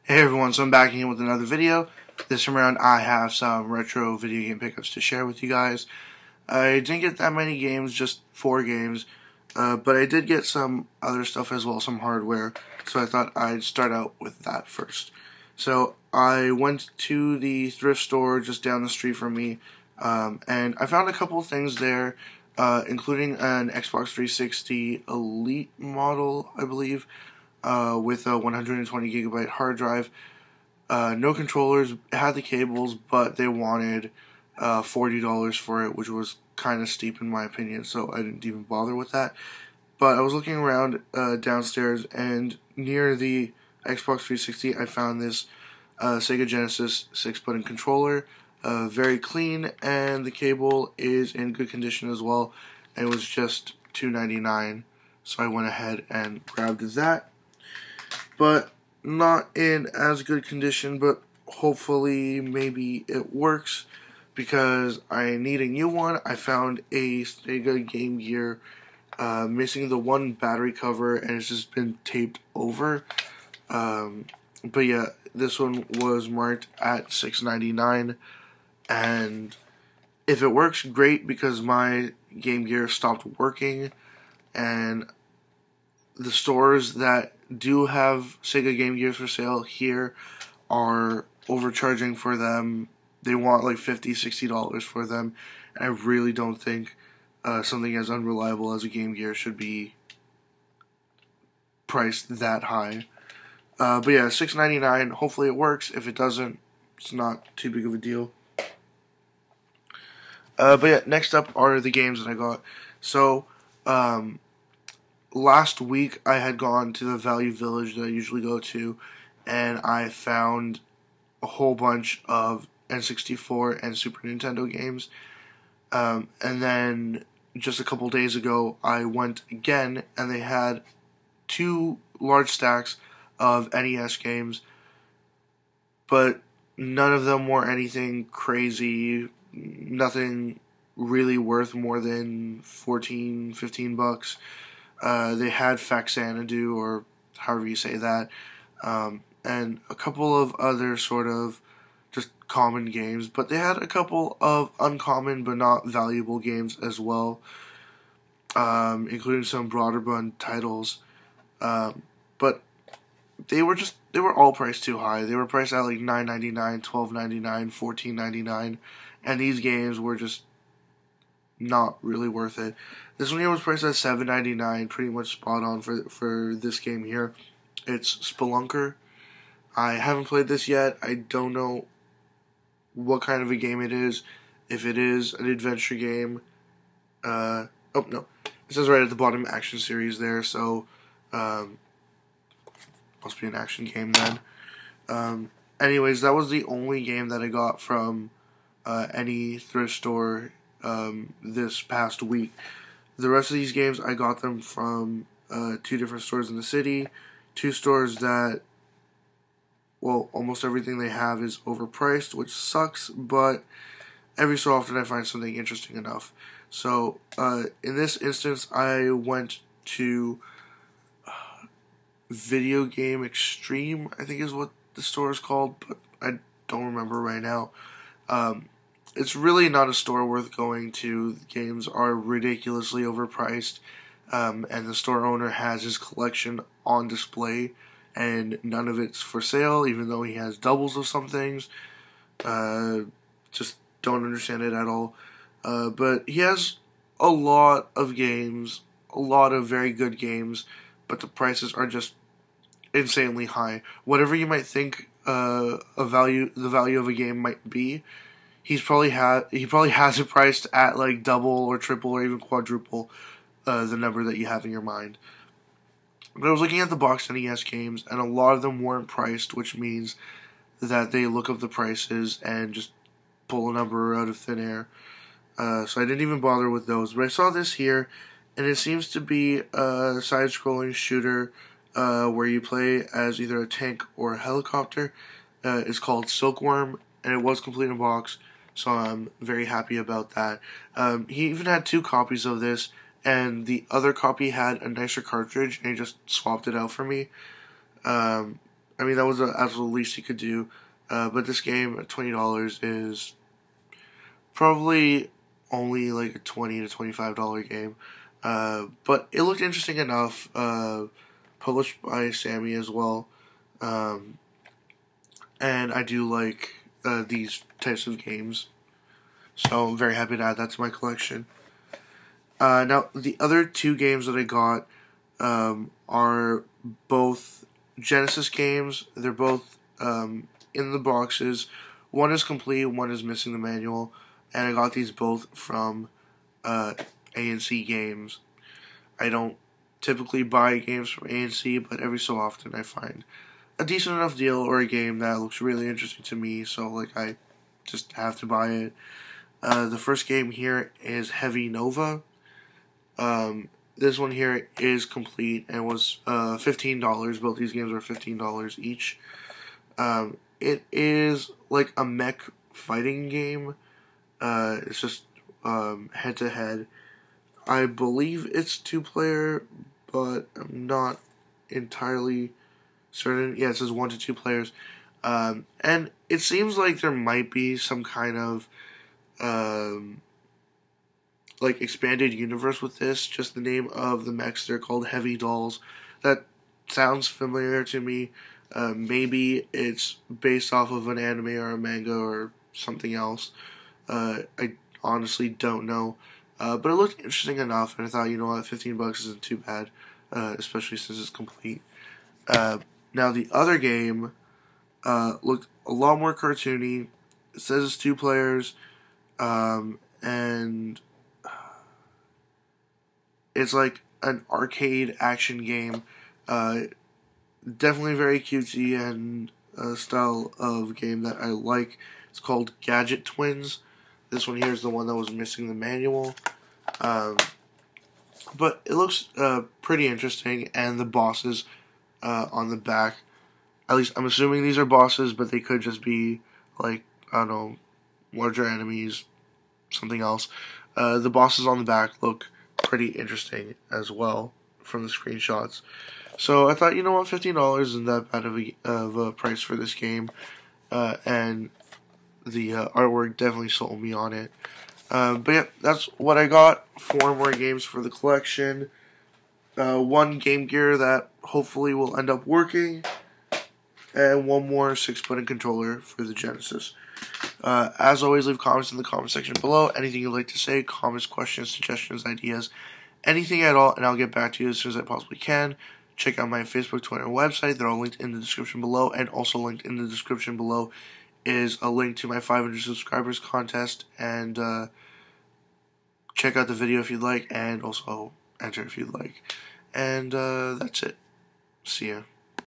Hey everyone, so I'm back again with another video. This time around I have some retro video game pickups to share with you guys. I didn't get that many games, just 4 games, but I did get some other stuff as well, some hardware, so I thought I'd start out with that first. So I went to the thrift store just down the street from me, and I found a couple of things there, including an Xbox 360 Elite model, I believe, with a 120 gigabyte hard drive. No controllers, it had the cables, but they wanted $40 for it, which was kind of steep in my opinion, so I didn't even bother with that. But I was looking around downstairs, and near the Xbox 360 I found this Sega Genesis 6-button controller, very clean, and the cable is in good condition as well. It was just $2.99, so I went ahead and grabbed that. But not in as good condition, but hopefully maybe it works, because I need a new one. I found a Sega Game Gear missing the one battery cover, and it's just been taped over. But yeah, this one was marked at $6.99, and if it works, great, because my Game Gear stopped working, and the stores that do have Sega Game Gears for sale here are overcharging for them. They want like $50, $60 for them, and I really don't think something as unreliable as a Game Gear should be priced that high. But yeah, $6.99. Hopefully it works. If it doesn't, it's not too big of a deal. But yeah, next up are the games that I got. So, last week I had gone to the Value Village that I usually go to, and I found a whole bunch of N64 and Super Nintendo games. And then just a couple days ago I went again, and they had 2 large stacks of NES games, but none of them were anything crazy, nothing really worth more than 14, 15 bucks. They had Faxanadu, or however you say that, and a couple of other sort of just common games, but they had a couple of uncommon but not valuable games as well, including some broader-bun titles, but they were all priced too high. They were priced at like $9.99, $12.99, $14.99, and these games were just not really worth it. This one here was priced at $7.99, pretty much spot on for this game here. It's Spelunker. I haven't played this yet. I don't know what kind of a game it is. If it is an adventure game, oh no, it says right at the bottom action series there, so must be an action game then. Anyways, that was the only game that I got from any thrift store this past week. The rest of these games I got them from 2 different stores in the city, 2 stores that, well, almost everything they have is overpriced, which sucks, but every so often I find something interesting enough. So in this instance I went to Video Game Extreme, I think is what the store is called, but I don't remember right now. It's really not a store worth going to. The games are ridiculously overpriced, and the store owner has his collection on display, and none of it's for sale, even though he has doubles of some things. Just don't understand it at all. But he has a lot of games, a lot of very good games, but the prices are just insanely high. Whatever you might think the value of a game might be, he probably has it priced at like double or triple or even quadruple the number that you have in your mind. But I was looking at the box NES games, and a lot of them weren't priced, which means that they look up the prices and just pull a number out of thin air. So I didn't even bother with those. But I saw this here, and it seems to be a side-scrolling shooter where you play as either a tank or a helicopter. It's called Silkworm, and it was complete in box, so I'm very happy about that. He even had 2 copies of this, and the other copy had a nicer cartridge, and he just swapped it out for me. I mean, that was the absolute least he could do. But this game at $20 is probably only like a $20 to $25 game. But it looked interesting enough. Published by Sammy as well. And I do like these types of games. So I'm very happy to add that to my collection. Now, the other two games that I got are both Genesis games. They're both in the boxes. One is complete, one is missing the manual. And I got these both from A&C Games. I don't typically buy games from A&C, but every so often I find a decent enough deal or a game that looks really interesting to me, so like I just have to buy it. The first game here is Heavy Nova. This one here is complete and was $15. Both these games are $15 each. It is like a mech fighting game. It's just head to head. I believe it's 2-player, but I'm not entirely certain. Yeah, it says 1 to 2 players. And it seems like there might be some kind of like expanded universe with this. Just the name of the mechs, they're called Heavy Dolls. That sounds familiar to me. Maybe it's based off of an anime or a manga or something else. I honestly don't know. But it looked interesting enough, and I thought, you know what, $15 isn't too bad, especially since it's complete. Now, the other game looked a lot more cartoony. It says it's 2 players, and it's like an arcade action game. Definitely very cutesy and a style of game that I like. It's called Gadget Twins. This one here is the one that was missing the manual. But it looks pretty interesting, and the bosses on the back, at least I'm assuming these are bosses, but they could just be like, I don't know, larger enemies, something else. The bosses on the back look pretty interesting as well from the screenshots. So I thought, you know what, $15 isn't that bad of a price for this game, and the artwork definitely sold me on it. But yeah, that's what I got. 4 more games for the collection. 1 Game Gear that hopefully will end up working, and 1 more 6-button controller for the Genesis. As always, leave comments in the comment section below. Anything you'd like to say, comments, questions, suggestions, ideas, anything at all, and I'll get back to you as soon as I possibly can. Check out my Facebook, Twitter, and website. They're all linked in the description below, and also linked in the description below is a link to my 500 subscribers contest, and check out the video if you'd like, and also enter if you'd like. And that's it. See ya.